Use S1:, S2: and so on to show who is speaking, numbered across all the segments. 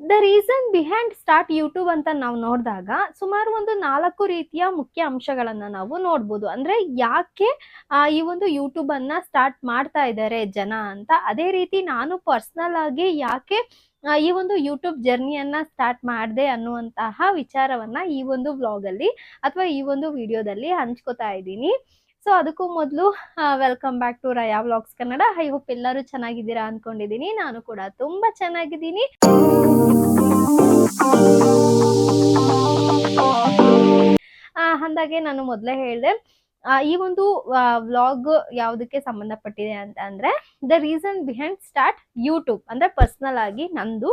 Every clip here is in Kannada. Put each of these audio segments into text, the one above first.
S1: The reason behind start YouTube ಅಂತ ನಾವು ನೋಡಿದಾಗ ಸುಮಾರು ಒಂದು 4 ರೀತಿಯ ಮುಖ್ಯ ಅಂಶಗಳನ್ನ ನಾವು ನೋಡ್ಬೋದು. ಅಂದ್ರೆ ಯಾಕೆ ಈ ಒಂದು ಯೂಟ್ಯೂಬ್ ಅನ್ನ ಸ್ಟಾರ್ಟ್ ಮಾಡ್ತಾ ಇದ್ದಾರೆ ಜನ ಅಂತ. ಅದೇ ರೀತಿ ನಾನು ಪರ್ಸನಲ್ ಆಗಿ ಯಾಕೆ ಈ ಒಂದು ಯೂಟ್ಯೂಬ್ ಜರ್ನಿಯನ್ನ ಸ್ಟಾರ್ಟ್ ಮಾಡಿದೆ ಅನ್ನುವಂತಹ ವಿಚಾರವನ್ನ ಈ ಒಂದು ವ್ಲಾಗ್ ಅಲ್ಲಿ ಅಥವಾ ಈ ಒಂದು ವಿಡಿಯೋದಲ್ಲಿ ಹಂಚ್ಕೋತಾ ಇದ್ದೀನಿ. ಸೊ ಅದಕ್ಕೂ ಮೊದಲು welcome back to Raya vlogs Kannada. I hope ಎಲ್ಲರೂ ಚೆನ್ನಾಗಿದ್ದೀರಾ ಅನ್ಕೊಂಡಿದ್ದೀನಿ. ನಾನು ಕೂಡ ತುಂಬಾ ಚೆನ್ನಾಗಿದ್ದೀನಿ. ಅಂದಾಗೆ ನಾನು ಮೊದಲೇ ಹೇಳಿದೆ, ಈ ಒಂದು ವ್ಲಾಗ್ ಯಾವುದಕ್ಕೆ ಸಂಬಂಧಪಟ್ಟಿದೆ ಅಂತ ಅಂದ್ರೆ the reason behind start YouTube ಅಂದ್ರೆ ಪರ್ಸನಲ್ ಆಗಿ ನಂದು.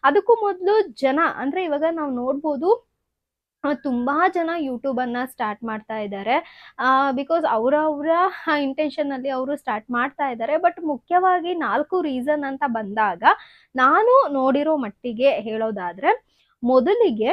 S1: ಅದಕ್ಕೂ ಮೊದಲು ಜನ ಅಂದ್ರೆ ಇವಾಗ ನಾವು ನೋಡ್ಬೋದು ತುಂಬಾ ಜನ ಯೂಟ್ಯೂಬ್ ಅನ್ನ ಸ್ಟಾರ್ಟ್ ಮಾಡ್ತಾ ಇದ್ದಾರೆ. ಬಿಕಾಸ್ ಅವರ ಇಂಟೆನ್ಷನ್ ಅಲ್ಲಿ ಅವರು ಸ್ಟಾರ್ಟ್ ಮಾಡ್ತಾ ಇದ್ದಾರೆ. ಬಟ್ ಮುಖ್ಯವಾಗಿ 4 ರೀಸನ್ ಅಂತ ಬಂದಾಗ ನಾನು ನೋಡಿರೋ ಮಟ್ಟಿಗೆ ಹೇಳೋದಾದ್ರೆ, ಮೊದಲಿಗೆ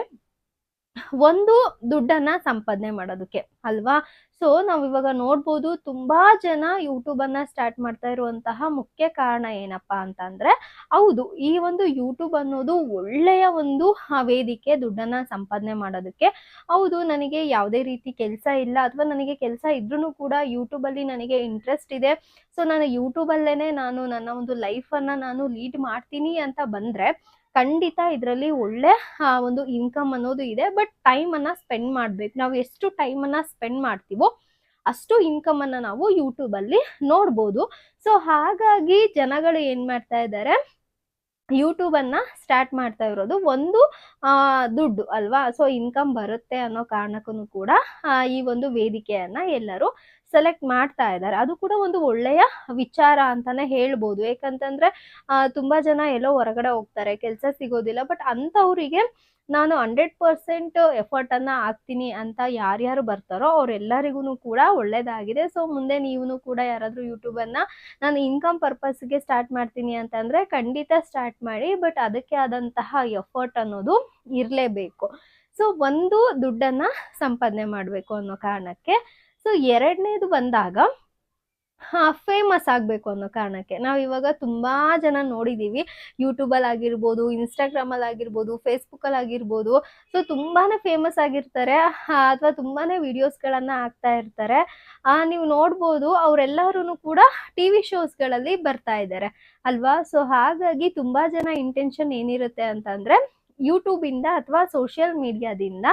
S1: ಒಂದು ದುಡ್ಡನ್ನ ಸಂಪಾದನೆ ಮಾಡೋದಕ್ಕೆ ಅಲ್ವಾ. ಸೊ ನಾವ್ ಇವಾಗ ನೋಡ್ಬೋದು ತುಂಬಾ ಜನ ಯೂಟ್ಯೂಬ್ ಅನ್ನ ಸ್ಟಾರ್ಟ್ ಮಾಡ್ತಾ ಇರುವಂತಹ ಮುಖ್ಯ ಕಾರಣ ಏನಪ್ಪಾ ಅಂತಂದ್ರೆ, ಹೌದು ಈ ಒಂದು ಯೂಟ್ಯೂಬ್ ಅನ್ನೋದು ಒಳ್ಳೆಯ ಒಂದು ವೇದಿಕೆ ದುಡ್ಡನ್ನ ಸಂಪಾದನೆ ಮಾಡೋದಕ್ಕೆ. ಹೌದು, ನನಗೆ ಯಾವುದೇ ರೀತಿ ಕೆಲಸ ಇಲ್ಲ ಅಥವಾ ನನಗೆ ಕೆಲಸ ಇದ್ರೂ ಕೂಡ ಯೂಟ್ಯೂಬ್ ಅಲ್ಲಿ ನನಗೆ ಇಂಟ್ರೆಸ್ಟ್ ಇದೆ. ಸೊ ನಾನು ಯೂಟ್ಯೂಬ್ ಅಲ್ಲೇನೆ ನಾನು ನನ್ನ ಒಂದು ಲೈಫ್ ಅನ್ನ ನಾನು ಲೀಡ್ ಮಾಡ್ತೀನಿ ಅಂತ ಬಂದ್ರೆ ಖಂಡಿತ ಇದರಲ್ಲಿ ಒಳ್ಳೆ ಒಂದು ಇನ್ಕಮ್ ಅನ್ನೋದು ಇದೆ. ಬಟ್ ಟೈಮ್ ಅನ್ನ ಸ್ಪೆಂಡ್ ಮಾಡ್ಬೇಕು. ನಾವು ಎಷ್ಟು ಟೈಮ್ ಅನ್ನ ಸ್ಪೆಂಡ್ ಮಾಡ್ತೀವೋ ಅಷ್ಟು ಇನ್ಕಮ್ ಅನ್ನ ನಾವು ಯೂಟ್ಯೂಬ್ ಅಲ್ಲಿ ನೋಡ್ಬೋದು. ಸೊ ಹಾಗಾಗಿ ಜನಗಳು ಏನ್ ಮಾಡ್ತಾ ಇದ್ದಾರೆ, ಯೂಟ್ಯೂಬ್ ಅನ್ನ ಸ್ಟಾರ್ಟ್ ಮಾಡ್ತಾ ಇರೋದು ಒಂದು ದುಡ್ಡು ಅಲ್ವಾ. ಸೊ ಇನ್ಕಮ್ ಬರುತ್ತೆ ಅನ್ನೋ ಕಾರಣಕ್ಕೂ ಕೂಡ ಈ ಒಂದು ವೇದಿಕೆಯನ್ನ ಎಲ್ಲರೂ ಸೆಲೆಕ್ಟ್ ಮಾಡ್ತಾ ಇದ್ದಾರೆ. ಅದು ಕೂಡ ಒಂದು ಒಳ್ಳೆಯ ವಿಚಾರ ಅಂತಾನೆ ಹೇಳ್ಬೋದು. ಯಾಕಂತಂದ್ರೆ ತುಂಬಾ ಜನ ಎಲ್ಲೋ ಹೊರಗಡೆ ಹೋಗ್ತಾರೆ, ಕೆಲಸ ಸಿಗೋದಿಲ್ಲ. ಬಟ್ ಅಂತವ್ರಿಗೆ ನಾನು 100% ಎಫರ್ಟ್ ಅನ್ನ ಹಾಕ್ತೀನಿ ಅಂತ ಯಾರ್ಯಾರು ಬರ್ತಾರೋ ಅವ್ರೆಲ್ಲರಿಗೂ ಕೂಡ ಒಳ್ಳೇದಾಗಿದೆ. ಸೊ ಮುಂದೆ ನೀವು ಕೂಡ ಯಾರಾದ್ರೂ ಯೂಟ್ಯೂಬ್ ಅನ್ನ ನಾನು ಇನ್ಕಮ್ ಪರ್ಪಸ್ಗೆ ಸ್ಟಾರ್ಟ್ ಮಾಡ್ತೀನಿ ಅಂತಂದ್ರೆ ಖಂಡಿತ ಸ್ಟಾರ್ಟ್ ಮಾಡಿ. ಬಟ್ ಅದಕ್ಕೆ ಆದಂತಹ ಎಫರ್ಟ್ ಅನ್ನೋದು ಇರಲೇಬೇಕು. ಸೊ ಒಂದು ದುಡ್ಡನ್ನ ಸಂಪಾದನೆ ಮಾಡಬೇಕು ಅನ್ನೋ ಕಾರಣಕ್ಕೆ. ಸೊ ಎರಡನೇದು ಬಂದಾಗ ಫೇಮಸ್ ಆಗ್ಬೇಕು ಅನ್ನೋ ಕಾರಣಕ್ಕೆ. ನಾವ್ ಇವಾಗ ತುಂಬಾ ಜನ ನೋಡಿದೀವಿ, ಯೂಟ್ಯೂಬ್ ಅಲ್ಲಿ ಆಗಿರ್ಬೋದು, ಇನ್ಸ್ಟಾಗ್ರಾಮ್ ಅಲ್ಲಿ ಆಗಿರ್ಬೋದು, ಫೇಸ್ಬುಕ್ ಅಲ್ಲಿ ಆಗಿರ್ಬೋದು. ಸೊ ತುಂಬಾನೇ ಫೇಮಸ್ ಆಗಿರ್ತಾರೆ ಅಥವಾ ತುಂಬಾನೇ ವಿಡಿಯೋಸ್ ಗಳನ್ನ ಹಾಕ್ತಾ ಇರ್ತಾರೆ. ನೀವು ನೋಡ್ಬೋದು ಅವ್ರೆಲ್ಲರೂ ಕೂಡ ಟಿವಿ ಶೋಸ್ ಗಳಲ್ಲಿ ಬರ್ತಾ ಇದ್ದಾರೆ ಅಲ್ವಾ. ಸೊ ಹಾಗಾಗಿ ತುಂಬಾ ಜನ ಇಂಟೆನ್ಷನ್ ಏನಿರುತ್ತೆ ಅಂತಂದ್ರೆ ಯೂಟ್ಯೂಬ್ ಇಂದ ಅಥವಾ ಸೋಷಿಯಲ್ ಮೀಡಿಯಾದಿಂದ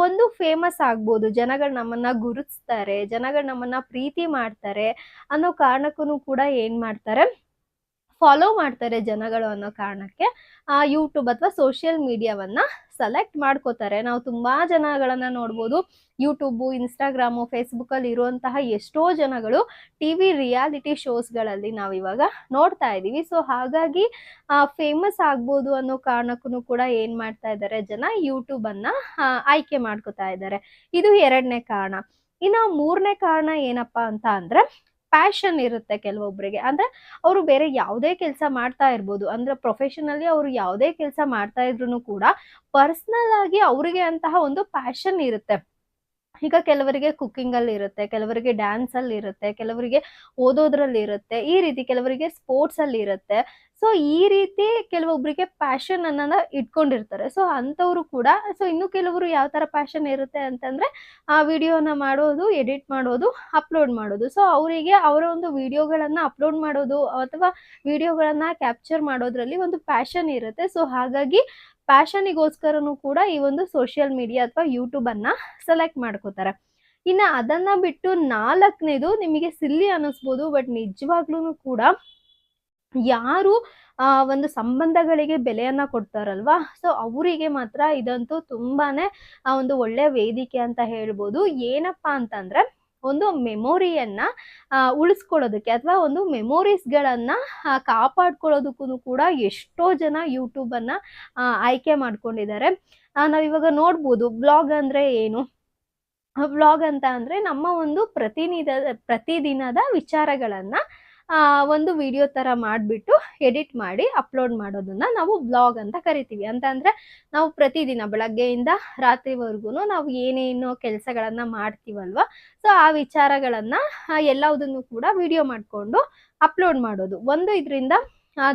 S1: ಒಂದು ಫೇಮಸ್ ಆಗ್ಬೋದು, ಜನಗಳು ನಮ್ಮನ್ನ ಗುರುತಿಸ್ತಾರೆ, ಜನಗಳು ನಮ್ಮನ್ನ ಪ್ರೀತಿ ಮಾಡ್ತಾರೆ ಅನ್ನೋ ಕಾರಣಕ್ಕೂ ಕೂಡ ಏನ್ ಮಾಡ್ತಾರೆ, ಫಾಲೋ ಮಾಡ್ತಾರೆ ಜನಗಳು ಅನ್ನೋ ಕಾರಣಕ್ಕೆ ಯೂಟ್ಯೂಬ್ ಅಥವಾ ಸೋಷಿಯಲ್ ಮೀಡಿಯಾವನ್ನ ಸೆಲೆಕ್ಟ್ ಮಾಡ್ಕೋತಾರೆ. ನಾವು ತುಂಬಾ ಜನಗಳನ್ನ ನೋಡ್ಬೋದು, ಯೂಟ್ಯೂಬ್, ಇನ್ಸ್ಟಾಗ್ರಾಮು, ಫೇಸ್ಬುಕ್ ಅಲ್ಲಿ ಇರುವಂತಹ ಎಷ್ಟೋ ಜನಗಳು ಟಿವಿ ರಿಯಾಲಿಟಿ ಶೋಸ್ಗಳಲ್ಲಿ ನಾವು ಇವಾಗ ನೋಡ್ತಾ ಇದೀವಿ. ಸೊ ಹಾಗಾಗಿ ಫೇಮಸ್ ಆಗ್ಬೋದು ಅನ್ನೋ ಕಾರಣಕ್ಕೂ ಕೂಡ ಏನ್ ಮಾಡ್ತಾ ಇದ್ದಾರೆ, ಜನ ಯೂಟ್ಯೂಬ್ ಅನ್ನ ಆಯ್ಕೆ ಮಾಡ್ಕೋತಾ ಇದ್ದಾರೆ. ಇದು ಎರಡನೇ ಕಾರಣ. ಇನ್ನ ಮೂರನೇ ಕಾರಣ ಏನಪ್ಪಾ ಅಂತ ಅಂದ್ರೆ ಪ್ಯಾಷನ್ ಇರುತ್ತೆ ಕೆಲವೊಬ್ಬರಿಗೆ. ಅಂದ್ರೆ ಅವರು ಬೇರೆ ಯಾವುದೇ ಕೆಲಸ ಮಾಡ್ತಾ ಇರ್ಬೋದು, ಅಂದ್ರೆ ಪ್ರೊಫೆಷನಲಿ ಅವರು ಯಾವುದೇ ಕೆಲಸ ಮಾಡ್ತಾ ಇದ್ರು ಕೂಡ ಪರ್ಸನಲ್ ಆಗಿ ಅವರಿಗೆ ಅಂತಹ ಒಂದು ಪ್ಯಾಷನ್ ಇರುತ್ತೆ. ಈಗ ಕೆಲವರಿಗೆ ಕುಕ್ಕಿಂಗ್ ಅಲ್ಲಿ ಇರುತ್ತೆ, ಕೆಲವರಿಗೆ ಡ್ಯಾನ್ಸ್ ಅಲ್ಲಿ ಇರುತ್ತೆ, ಕೆಲವರಿಗೆ ಓದೋದ್ರಲ್ಲಿ ಇರುತ್ತೆ, ಈ ರೀತಿ ಕೆಲವರಿಗೆ ಸ್ಪೋರ್ಟ್ಸ್ ಅಲ್ಲಿ ಇರುತ್ತೆ. ಸೊ ಈ ರೀತಿ ಕೆಲವೊಬ್ಬರಿಗೆ ಪ್ಯಾಷನ್ ಅನ್ನೋದ ಇಟ್ಕೊಂಡಿರ್ತಾರೆ. ಸೊ ಅಂತವ್ರು ಕೂಡ, ಸೊ ಇನ್ನು ಕೆಲವರು ಯಾವ ತರ ಪ್ಯಾಷನ್ ಇರುತ್ತೆ ಅಂತಂದ್ರೆ ವಿಡಿಯೋನ ಮಾಡೋದು, ಎಡಿಟ್ ಮಾಡೋದು, ಅಪ್ಲೋಡ್ ಮಾಡೋದು. ಸೊ ಅವರಿಗೆ ಅವರ ಒಂದು ವಿಡಿಯೋಗಳನ್ನ ಅಪ್ಲೋಡ್ ಮಾಡೋದು ಅಥವಾ ವಿಡಿಯೋಗಳನ್ನ ಕ್ಯಾಪ್ಚರ್ ಮಾಡೋದ್ರಲ್ಲಿ ಒಂದು ಪ್ಯಾಷನ್ ಇರುತ್ತೆ. ಸೊ ಹಾಗಾಗಿ ಪ್ಯಾಷನಿಗೋಸ್ಕರನು ಕೂಡ ಈ ಒಂದು ಸೋಷಿಯಲ್ ಮೀಡಿಯಾ ಅಥವಾ ಯೂಟ್ಯೂಬ್ ಅನ್ನ ಸೆಲೆಕ್ಟ್ ಮಾಡ್ಕೋತಾರೆ. ಇನ್ನ ಅದನ್ನ ಬಿಟ್ಟು ನಾಲ್ಕನೇದು ನಿಮಗೆ ಸಿಲ್ಲಿ ಅನ್ನಿಸ್ಬೋದು, ಬಟ್ ನಿಜವಾಗ್ಲೂ ಕೂಡ ಯಾರು ಒಂದು ಸಂಬಂಧಗಳಿಗೆ ಬೆಲೆಯನ್ನ ಕೊಡ್ತಾರಲ್ವಾ, ಸೊ ಅವರಿಗೆ ಮಾತ್ರ ಇದಂತೂ ತುಂಬಾನೇ ಒಂದು ಒಳ್ಳೆ ವೇದಿಕೆ ಅಂತ ಹೇಳ್ಬೋದು. ಏನಪ್ಪಾ ಅಂತಂದ್ರೆ ಒಂದು ಮೆಮೊರಿಯನ್ನ ಉಳಿಸ್ಕೊಳ್ಳೋದಕ್ಕೆ ಅಥವಾ ಒಂದು ಮೆಮೊರೀಸ್ಗಳನ್ನ ಕಾಪಾಡ್ಕೊಳ್ಳೋದಕ್ಕೂ ಕೂಡ ಎಷ್ಟೋ ಜನ ಯೂಟ್ಯೂಬ್ ಅನ್ನ ಆಯ್ಕೆ ಮಾಡ್ಕೊಂಡಿದ್ದಾರೆ. ನಾವಿವಾಗ ನೋಡ್ಬೋದು, ಬ್ಲಾಗ್ ಅಂದ್ರೆ ಏನು. ವ್ಲಾಗ್ ಅಂತ ಅಂದ್ರೆ ನಮ್ಮ ಒಂದು ಪ್ರತಿದಿನದ ವಿಚಾರಗಳನ್ನ ಒಂದು ವಿಡಿಯೋ ತರ ಮಾಡ್ಬಿಟ್ಟು ಎಡಿಟ್ ಮಾಡಿ ಅಪ್ಲೋಡ್ ಮಾಡೋದನ್ನ ನಾವು ವ್ಲಾಗ್ ಅಂತ ಕರಿತೀವಿ. ಅಂತ ಅಂದ್ರೆ ನಾವು ಪ್ರತಿದಿನ ಬೆಳಗ್ಗೆಯಿಂದ ರಾತ್ರಿವರೆಗೂ ನಾವು ಏನೇನು ಕೆಲಸಗಳನ್ನ ಮಾಡ್ತೀವಲ್ವಾ, ಸೊ ಆ ವಿಚಾರಗಳನ್ನ ಎಲ್ಲದನ್ನು ಕೂಡ ವಿಡಿಯೋ ಮಾಡ್ಕೊಂಡು ಅಪ್ಲೋಡ್ ಮಾಡೋದು. ಒಂದು ಇದರಿಂದ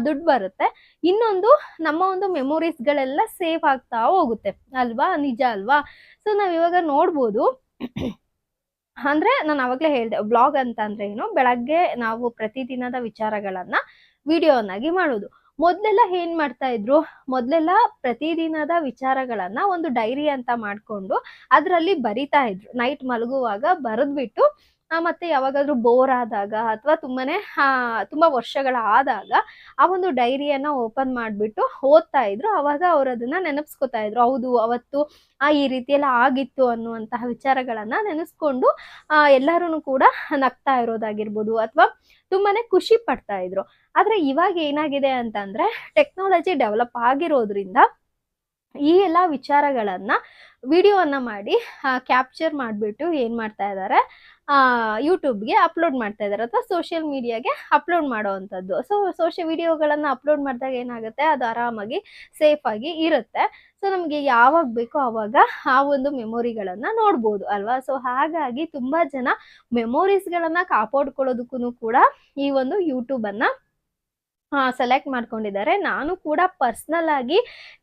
S1: ದುಡ್ಡು ಬರುತ್ತೆ, ಇನ್ನೊಂದು ನಮ್ಮ ಒಂದು ಮೆಮೊರೀಸ್ಗಳೆಲ್ಲ ಸೇವ್ ಆಗ್ತಾ ಹೋಗುತ್ತೆ ಅಲ್ವಾ, ನಿಜ ಅಲ್ವಾ? ಸೊ ನಾವ್ ಇವಾಗ ನೋಡ್ಬೋದು ಅಂದ್ರೆ ನಾನು ಅವಾಗ್ಲೇ ಹೇಳ್ದೆ, ಬ್ಲಾಗ್ ಅಂತ ಅಂದ್ರೆ ಏನು, ಬೆಳಗ್ಗೆ ನಾವು ಪ್ರತಿದಿನದ ವಿಚಾರಗಳನ್ನ ವಿಡಿಯೋನಾಗಿ ಮಾಡೋದು. ಮೊದ್ಲೆಲ್ಲ ಏನ್ ಮಾಡ್ತಾ ಇದ್ರು, ಮೊದ್ಲೆಲ್ಲ ಪ್ರತಿದಿನದ ವಿಚಾರಗಳನ್ನ ಒಂದು ಡೈರಿ ಅಂತ ಮಾಡ್ಕೊಂಡು ಅದ್ರಲ್ಲಿ ಬರಿತಾ ಇದ್ರು. ನೈಟ್ ಮಲಗುವಾಗ ಬರೆದ್ಬಿಟ್ಟು ಮತ್ತೆ ಯಾವಾಗಾದ್ರೂ ಬೋರ್ ಆದಾಗ ಅಥವಾ ತುಂಬಾ ವರ್ಷಗಳಾದಾಗ ಆ ಒಂದು ಡೈರಿಯನ್ನ ಓಪನ್ ಮಾಡ್ಬಿಟ್ಟು ಓದ್ತಾ ಇದ್ರು. ಅವಾಗ ಅವ್ರು ಅದನ್ನ ನೆನಪಿಸ್ಕೊತಾ ಇದ್ರು. ಹೌದು, ಅವತ್ತು ಈ ರೀತಿ ಎಲ್ಲ ಆಗಿತ್ತು ಅನ್ನುವಂತಹ ವಿಚಾರಗಳನ್ನ ನೆನೆಸ್ಕೊಂಡು ಎಲ್ಲಾರು ಕೂಡ ನಗ್ತಾ ಇರೋದಾಗಿರ್ಬೋದು ಅಥವಾ ತುಂಬಾನೇ ಖುಷಿ ಪಡ್ತಾ ಇದ್ರು. ಆದ್ರೆ ಇವಾಗ ಏನಾಗಿದೆ ಅಂತಂದ್ರೆ, ಟೆಕ್ನಾಲಜಿ ಡೆವಲಪ್ ಆಗಿರೋದ್ರಿಂದ ಈ ಎಲ್ಲಾ ವಿಚಾರಗಳನ್ನ ವಿಡಿಯೋವನ್ನ ಮಾಡಿ ಕ್ಯಾಪ್ಚರ್ ಮಾಡ್ಬಿಟ್ಟು ಏನ್ ಮಾಡ್ತಾ ಇದ್ದಾರೆ, ಯೂಟ್ಯೂಬ್ಗೆ ಅಪ್ಲೋಡ್ ಮಾಡ್ತಾ ಇದ್ದಾರೆ ಅಥವಾ ಸೋಷಿಯಲ್ ಮೀಡಿಯಾಗೆ ಅಪ್ಲೋಡ್ ಮಾಡುವಂಥದ್ದು. ಸೊ ಸೋಷಿಯಲ್ ವಿಡಿಯೋಗಳನ್ನ ಅಪ್ಲೋಡ್ ಮಾಡಿದಾಗ ಏನಾಗುತ್ತೆ, ಅದು ಆರಾಮಾಗಿ ಸೇಫ್ ಆಗಿ ಇರುತ್ತೆ. ಸೊ ನಮ್ಗೆ ಯಾವಾಗ ಬೇಕೋ ಅವಾಗ ಆ ಒಂದು ಮೆಮೊರಿಗಳನ್ನ ನೋಡ್ಬೋದು ಅಲ್ವಾ. ಸೊ ಹಾಗಾಗಿ ತುಂಬಾ ಜನ ಮೆಮೊರೀಸ್ಗಳನ್ನ ಕಾಪಾಡ್ಕೊಳ್ಳೋದಕ್ಕೂ ಕೂಡ ಈ ಒಂದು ಯೂಟ್ಯೂಬ್ ಅನ್ನ ಸೆಲೆಕ್ಟ್ ಮಾಡ್ಕೊಂಡಿದ್ದಾರೆ. ನಾನು ಕೂಡ ಪರ್ಸನಲ್ ಆಗಿ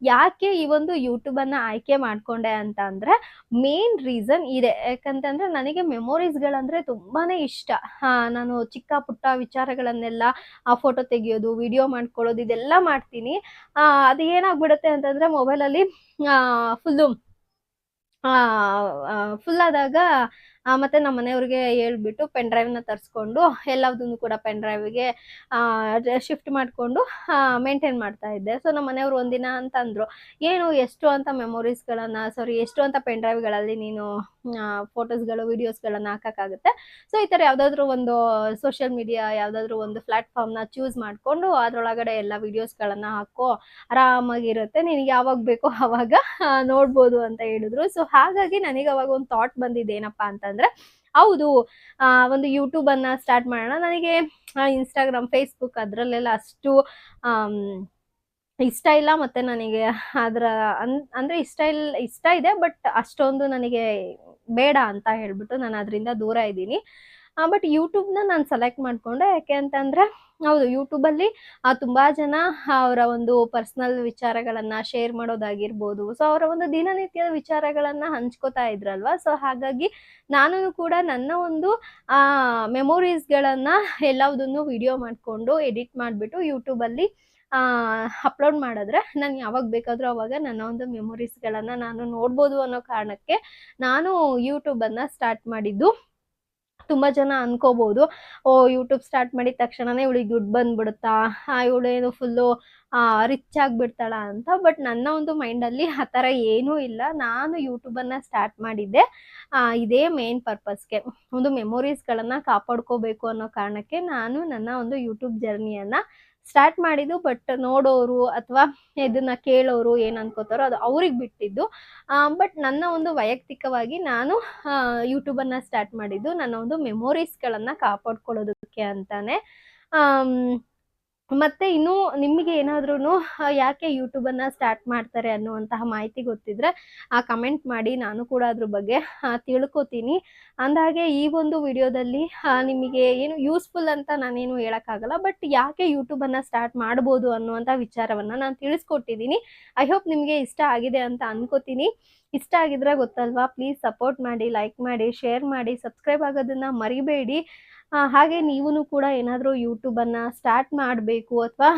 S1: ಯಾಕೆ ಈ ಒಂದು ಯೂಟ್ಯೂಬ್ ಅನ್ನ ಆಯ್ಕೆ ಮಾಡ್ಕೊಂಡೆ ಅಂತ ಅಂದ್ರೆ, ಮೇನ್ ರೀಸನ್ ಇದೆ. ಯಾಕಂತಂದ್ರೆ ನನಗೆ ಮೆಮೊರೀಸ್ಗಳಂದ್ರೆ ತುಂಬಾನೇ ಇಷ್ಟ. ನಾನು ಚಿಕ್ಕ ಪುಟ್ಟ ವಿಚಾರಗಳನ್ನೆಲ್ಲ ಫೋಟೋ ತೆಗಿಯೋದು, ವಿಡಿಯೋ ಮಾಡ್ಕೊಳ್ಳೋದು, ಇದೆಲ್ಲ ಮಾಡ್ತೀನಿ. ಅದು ಏನಾಗ್ಬಿಡುತ್ತೆ ಅಂತಂದ್ರೆ, ಮೊಬೈಲಲ್ಲಿ ಫುಲ್ ಆದಾಗ ಮತ್ತೆ ನಮ್ಮ ಮನೆಯವ್ರಿಗೆ ಹೇಳ್ಬಿಟ್ಟು ಪೆನ್ ಡ್ರೈವ್ನ ತರಿಸ್ಕೊಂಡು ಎಲ್ಲದನ್ನು ಕೂಡ ಪೆನ್ ಡ್ರೈವ್ಗೆ ಶಿಫ್ಟ್ ಮಾಡಿಕೊಂಡು ಮೇಂಟೈನ್ ಮಾಡ್ತಾ ಇದ್ದೆ. ಸೊ ನಮ್ಮ ಮನೆಯವ್ರು ಒಂದಿನ ಅಂತ ಅಂದ್ರು, ಏನು ಎಷ್ಟು ಅಂತ ಎಷ್ಟು ಅಂತ ಪೆನ್ ಡ್ರೈವ್ಗಳಲ್ಲಿ ನೀನು ಫೋಟೋಸ್ಗಳು ವಿಡಿಯೋಸ್ಗಳನ್ನ ಹಾಕಕ್ಕಾಗುತ್ತೆ. ಸೊ ಈ ಥರ ಯಾವುದಾದ್ರೂ ಒಂದು ಸೋಷಿಯಲ್ ಮೀಡಿಯಾ ಯಾವುದಾದ್ರೂ ಒಂದು ಪ್ಲಾಟ್ಫಾರ್ಮ್ನ ಚೂಸ್ ಮಾಡಿಕೊಂಡು ಅದರೊಳಗಡೆ ಎಲ್ಲ ವಿಡಿಯೋಸ್ಗಳನ್ನ ಹಾಕೋ, ಆರಾಮಾಗಿರುತ್ತೆ, ನಿನಗೆ ಯಾವಾಗ ಬೇಕೋ ಆವಾಗ ನೋಡ್ಬೋದು ಅಂತ ಹೇಳಿದ್ರು. ಸೊ ಹಾಗಾಗಿ ನನಗೆ ಅವಾಗ ಒಂದು ಥಾಟ್ ಬಂದಿದ್ದು ಏನಪ್ಪಾ ಅಂತಂದ್ರೆ, ಹೌದು, ಒಂದು ಯೂಟ್ಯೂಬ್ ಅನ್ನ ಸ್ಟಾರ್ಟ್ ಮಾಡೋಣ. ನನಗೆ ಇನ್ಸ್ಟಾಗ್ರಾಮ್, ಫೇಸ್ಬುಕ್ ಅದ್ರಲ್ಲೆಲ್ಲ ಅಷ್ಟು ಇಷ್ಟ ಇಲ್ಲ. ಮತ್ತೆ ನನಗೆ ಅಂದ್ರೆ ಇಷ್ಟ ಇದೆ, ಬಟ್ ಅಷ್ಟೊಂದು ನನಗೆ ಬೇಡ ಅಂತ ಹೇಳ್ಬಿಟ್ಟು ನಾನು ಅದರಿಂದ ದೂರ ಇದ್ದೀನಿ. ಬಟ್ ಯೂಟ್ಯೂಬ್ನ ನಾನು ಸೆಲೆಕ್ಟ್ ಮಾಡ್ಕೊಂಡೆ. ಯಾಕೆ ಅಂತಂದ್ರೆ, ಹೌದು, ಯೂಟ್ಯೂಬಲ್ಲಿ ತುಂಬಾ ಜನ ಅವರ ಒಂದು ಪರ್ಸನಲ್ ವಿಚಾರಗಳನ್ನ ಶೇರ್ ಮಾಡೋದಾಗಿರ್ಬೋದು, ಸೊ ಅವರ ಒಂದು ದಿನನಿತ್ಯದ ವಿಚಾರಗಳನ್ನ ಹಂಚ್ಕೋತಾ ಇದ್ರಲ್ವಾ. ಸೊ ಹಾಗಾಗಿ ನಾನು ಕೂಡ ನನ್ನ ಒಂದು ಮೆಮೊರೀಸ್ಗಳನ್ನ ಎಲ್ಲದನ್ನು ವಿಡಿಯೋ ಮಾಡ್ಕೊಂಡು ಎಡಿಟ್ ಮಾಡಿಬಿಟ್ಟು ಯೂಟ್ಯೂಬಲ್ಲಿ ಅಪ್ಲೋಡ್ ಮಾಡಿದ್ರೆ ನಾನು ಯಾವಾಗ ಬೇಕಾದ್ರೂ ಅವಾಗ ನನ್ನ ಒಂದು ಮೆಮೊರೀಸ್ಗಳನ್ನ ನಾನು ನೋಡ್ಬೋದು ಅನ್ನೋ ಕಾರಣಕ್ಕೆ ನಾನು ಯೂಟ್ಯೂಬ್ ಅನ್ನ ಸ್ಟಾರ್ಟ್ ಮಾಡಿದ್ದು. ತುಂಬಾ ಜನ ಅನ್ಕೋಬಹುದು, ಯೂಟ್ಯೂಬ್ ಸ್ಟಾರ್ಟ್ ಮಾಡಿದ ತಕ್ಷಣನೇ ಇವಳಿಗೆ ದುಡ್ಡು ಬಂದ್ಬಿಡುತ್ತಾ, ಇವಳೇನು ಫುಲ್ಲು ರಿಚ್ ಆಗ್ಬಿಡ್ತಾಳ ಅಂತ. ಬಟ್ ನನ್ನ ಒಂದು ಮೈಂಡಲ್ಲಿ ಆ ಥರ ಏನೂ ಇಲ್ಲ. ನಾನು ಯೂಟ್ಯೂಬನ್ನು ಸ್ಟಾರ್ಟ್ ಮಾಡಿದ್ದೆ ಇದೇ ಮೇನ್ ಪರ್ಪಸ್ಗೆ, ಒಂದು ಮೆಮೊರೀಸ್ಗಳನ್ನು ಕಾಪಾಡ್ಕೋಬೇಕು ಅನ್ನೋ ಕಾರಣಕ್ಕೆ ನಾನು ನನ್ನ ಒಂದು ಯೂಟ್ಯೂಬ್ ಜರ್ನಿಯನ್ನು ಸ್ಟಾರ್ಟ್ ಮಾಡಿದ್ದು. ಬಟ್ ನೋಡೋರು ಅಥವಾ ಇದನ್ನ ಕೇಳೋರು ಏನ್ ಅನ್ಕೋತಾರೋ ಅದು ಅವ್ರಿಗೆ ಬಿಟ್ಟಿದ್ದು. ಬಟ್ ನನ್ನ ಒಂದು ವೈಯಕ್ತಿಕವಾಗಿ ನಾನು ಯೂಟ್ಯೂಬನ್ನು ಸ್ಟಾರ್ಟ್ ಮಾಡಿದ್ದು ನನ್ನ ಒಂದು ಮೆಮೊರೀಸ್ಗಳನ್ನು ಕಾಪಾಡ್ಕೊಳ್ಳೋದಕ್ಕೆ ಅಂತಾನೆ. ಮತ್ತೆ ಇನ್ನು ನಿಮಗೆ ಏನಾದ್ರೂ ಯಾಕೆ ಯೂಟ್ಯೂಬನ್ನು ಸ್ಟಾರ್ಟ್ ಮಾಡ್ತಾರೆ ಅನ್ನುವಂತಹ ಮಾಹಿತಿ ಗೊತ್ತಿದ್ರೆ ಕಮೆಂಟ್ ಮಾಡಿ, ನಾನು ಕೂಡ ಅದ್ರ ಬಗ್ಗೆ ತಿಳ್ಕೊತೀನಿ. ಅಂದಾಗೆ ಈ ಒಂದು ವಿಡಿಯೋದಲ್ಲಿ ನಿಮಗೆ ಏನು ಯೂಸ್ಫುಲ್ ಅಂತ ನಾನೇನು ಹೇಳೋಕ್ಕಾಗಲ್ಲ, ಬಟ್ ಯಾಕೆ ಯೂಟ್ಯೂಬನ್ನು ಸ್ಟಾರ್ಟ್ ಮಾಡ್ಬೋದು ಅನ್ನುವಂಥ ವಿಚಾರವನ್ನು ನಾನು ತಿಳಿಸ್ಕೊಟ್ಟಿದ್ದೀನಿ. ಐ ಹೋಪ್ ನಿಮಗೆ ಇಷ್ಟ ಆಗಿದೆ ಅಂತ ಅನ್ಕೋತೀನಿ. ಇಷ್ಟ ಆಗಿದ್ರೆ ಗೊತ್ತಲ್ವಾ, ಪ್ಲೀಸ್ ಸಪೋರ್ಟ್ ಮಾಡಿ, ಲೈಕ್ ಮಾಡಿ, ಶೇರ್ ಮಾಡಿ, ಸಬ್ಸ್ಕ್ರೈಬ್ ಆಗೋದನ್ನು ಮರಿಬೇಡಿ. ಹಾಗೆ ನೀವು ಕೂಡ ಏನಾದರೂ ಯೂಟ್ಯೂಬನ್ನು ಸ್ಟಾರ್ಟ್ ಮಾಡಬೇಕು ಅಥವಾ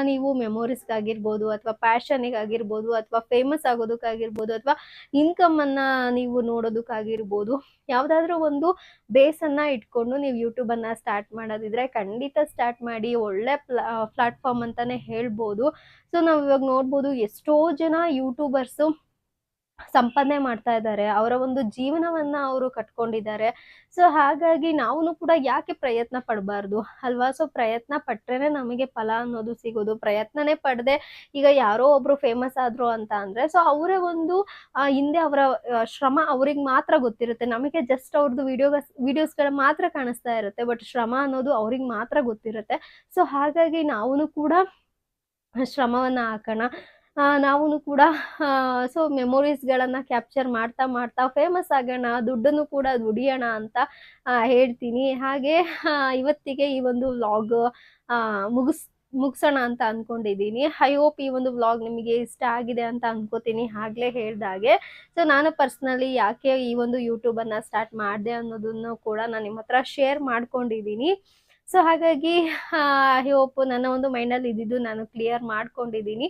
S1: ನೀವು ಮೆಮೊರೀಸ್ಗಾಗಿರ್ಬೋದು ಅಥವಾ ಪ್ಯಾಷನಿಗಾಗಿರ್ಬೋದು ಅಥವಾ ಫೇಮಸ್ ಆಗೋದಕ್ಕಾಗಿರ್ಬೋದು ಅಥವಾ ಇನ್ಕಮನ್ನು ನೀವು ನೋಡೋದಕ್ಕಾಗಿರ್ಬೋದು, ಯಾವುದಾದ್ರೂ ಒಂದು ಬೇಸನ್ನು ಇಟ್ಕೊಂಡು ನೀವು ಯೂಟ್ಯೂಬನ್ನು ಸ್ಟಾರ್ಟ್ ಮಾಡೋದಿದ್ರೆ ಖಂಡಿತ ಸ್ಟಾರ್ಟ್ ಮಾಡಿ. ಒಳ್ಳೆ ಪ್ಲಾಟ್ಫಾರ್ಮ್ ಅಂತಲೇ ಹೇಳ್ಬೋದು. ಸೊ ನಾವು ಇವಾಗ ನೋಡ್ಬೋದು, ಎಷ್ಟೋ ಜನ ಯೂಟ್ಯೂಬರ್ಸು ಸಂಪಾದನೆ ಮಾಡ್ತಾ ಇದ್ದಾರೆ, ಅವರ ಒಂದು ಜೀವನವನ್ನ ಅವರು ಕಟ್ಕೊಂಡಿದ್ದಾರೆ. ಸೊ ಹಾಗಾಗಿ ನಾವು ಕೂಡ ಯಾಕೆ ಪ್ರಯತ್ನ ಪಡಬಾರ್ದು ಅಲ್ವಾ. ಸೊ ಪ್ರಯತ್ನ ಪಟ್ರೇನೆ ನಮಗೆ ಫಲ ಅನ್ನೋದು ಸಿಗೋದು. ಪ್ರಯತ್ನನೇ ಪಡದೆ ಈಗ ಯಾರೋ ಒಬ್ರು ಫೇಮಸ್ ಆದ್ರು ಅಂತ ಅಂದ್ರೆ, ಸೊ ಅವರ ಒಂದು ಹಿಂದೆ ಅವರ ಶ್ರಮ ಅವ್ರಿಗೆ ಮಾತ್ರ ಗೊತ್ತಿರುತ್ತೆ. ನಮಗೆ ಜಸ್ಟ್ ಅವ್ರದ್ದು ವಿಡಿಯೋಸ್ಗಳು ಮಾತ್ರ ಕಾಣಿಸ್ತಾ ಇರುತ್ತೆ, ಬಟ್ ಶ್ರಮ ಅನ್ನೋದು ಅವ್ರಿಗೆ ಮಾತ್ರ ಗೊತ್ತಿರುತ್ತೆ. ಸೊ ಹಾಗಾಗಿ ನಾವು ಕೂಡ ಶ್ರಮವನ್ನ ಹಾಕೋಣ, ನಾವು ಕೂಡ ಸೊ ಮೆಮೊರೀಸ್ಗಳನ್ನು ಕ್ಯಾಪ್ಚರ್ ಮಾಡ್ತಾ ಮಾಡ್ತಾ ಫೇಮಸ್ ಆಗೋಣ, ದುಡ್ಡನ್ನು ಕೂಡ ದುಡಿಯೋಣ ಅಂತ ಹೇಳ್ತೀನಿ. ಹಾಗೆ ಇವತ್ತಿಗೆ ಈ ಒಂದು ವ್ಲಾಗ್ ಮುಗಿಸೋಣ ಅಂತ ಅನ್ಕೊಂಡಿದ್ದೀನಿ. ಐ ಹೋಪ್ ಈ ಒಂದು ವ್ಲಾಗ್ ನಿಮಗೆ ಇಷ್ಟ ಆಗಿದೆ ಅಂತ ಅನ್ಕೋತೀನಿ ಆಗ್ಲೇ ಹೇಳ್ದಾಗೆ. ಸೊ ನಾನು ಪರ್ಸ್ನಲಿ ಯಾಕೆ ಈ ಒಂದು ಯೂಟ್ಯೂಬನ್ನು ಸ್ಟಾರ್ಟ್ ಮಾಡಿದೆ ಅನ್ನೋದನ್ನು ಕೂಡ ನಾನು ನಿಮ್ಮ ಹತ್ರ ಶೇರ್ ಮಾಡ್ಕೊಂಡಿದ್ದೀನಿ. ಸೊ ಹಾಗಾಗಿ ಐ ಹೋಪ್ ನನ್ನ ಒಂದು ಮೈಂಡಲ್ಲಿ ಇದ್ದಿದ್ದು ನಾನು ಕ್ಲಿಯರ್ ಮಾಡ್ಕೊಂಡಿದ್ದೀನಿ.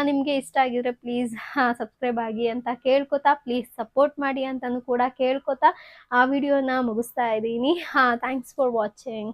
S1: ನಿಮಗೆ ಇಷ್ಟ ಆಗಿದ್ರೆ ಪ್ಲೀಸ್ ಸಬ್ಸ್ಕ್ರೈಬ್ ಆಗಿ ಅಂತ ಕೇಳ್ಕೊತಾ, ಪ್ಲೀಸ್ ಸಪೋರ್ಟ್ ಮಾಡಿ ಅಂತಲೂ ಕೂಡ ಕೇಳ್ಕೊತಾ ಆ ವಿಡಿಯೋನ ಮುಗಿಸ್ತಾ ಇದ್ದೀನಿ. Thanks for watching.